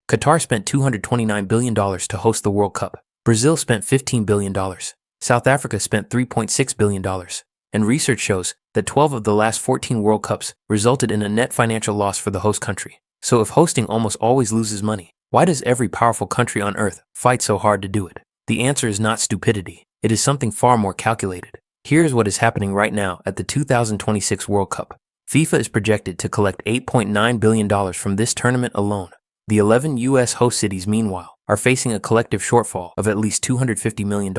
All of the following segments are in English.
Qatar spent $229 billion to host the World Cup. Brazil spent $15 billion. South Africa spent $3.6 billion. And research shows that 12 of the last 14 World Cups resulted in a net financial loss for the host country. So if hosting almost always loses money, why does every powerful country on earth fight so hard to do it? The answer is not stupidity. It is something far more calculated. Here's what is happening right now at the 2026 World Cup. FIFA is projected to collect $8.9 billion from this tournament alone. The 11 U.S. host cities, meanwhile, are facing a collective shortfall of at least $250 million.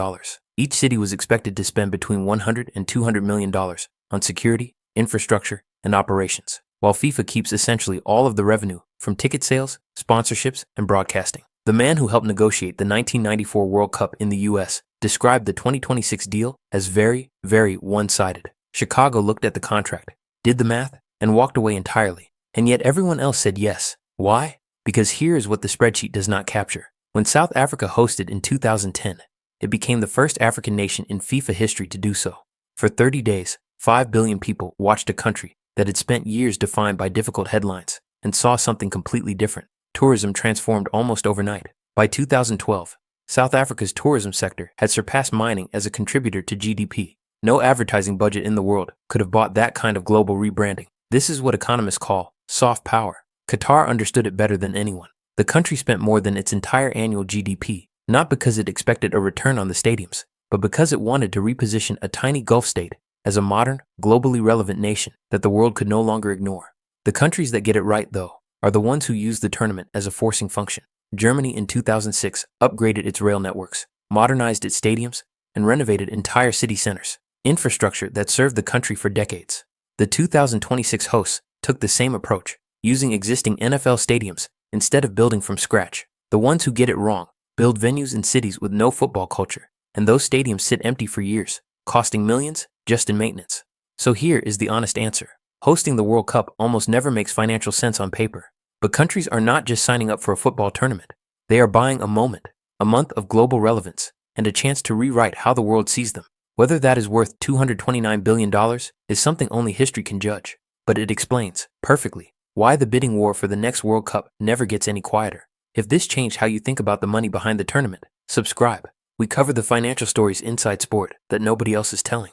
Each city was expected to spend between $100 and $200 million on security, infrastructure, and operations, while FIFA keeps essentially all of the revenue from ticket sales, sponsorships, and broadcasting. The man who helped negotiate the 1994 World Cup in the U.S. described the 2026 deal as very, very one-sided. Chicago looked at the contract, did the math, and walked away entirely. And yet everyone else said yes. Why? Because here is what the spreadsheet does not capture. When South Africa hosted in 2010, it became the first African nation in FIFA history to do so. For 30 days, 5 billion people watched a country that had spent years defined by difficult headlines and saw something completely different. Tourism transformed almost overnight. By 2012, South Africa's tourism sector had surpassed mining as a contributor to GDP. No advertising budget in the world could have bought that kind of global rebranding. This is what economists call soft power. Qatar understood it better than anyone. The country spent more than its entire annual GDP, not because it expected a return on the stadiums, but because it wanted to reposition a tiny Gulf state as a modern, globally relevant nation that the world could no longer ignore. The countries that get it right, though, are the ones who use the tournament as a forcing function. Germany in 2006 upgraded its rail networks, modernized its stadiums, and renovated entire city centers, infrastructure that served the country for decades. The 2026 hosts took the same approach, using existing NFL stadiums instead of building from scratch. The ones who get it wrong build venues in cities with no football culture, and those stadiums sit empty for years, costing millions just in maintenance. So here is the honest answer. Hosting the World Cup almost never makes financial sense on paper. But countries are not just signing up for a football tournament. They are buying a moment, a month of global relevance, and a chance to rewrite how the world sees them. Whether that is worth $229 billion is something only history can judge. But it explains, perfectly, why the bidding war for the next World Cup never gets any quieter. If this changed how you think about the money behind the tournament, subscribe. We cover the financial stories inside sport that nobody else is telling.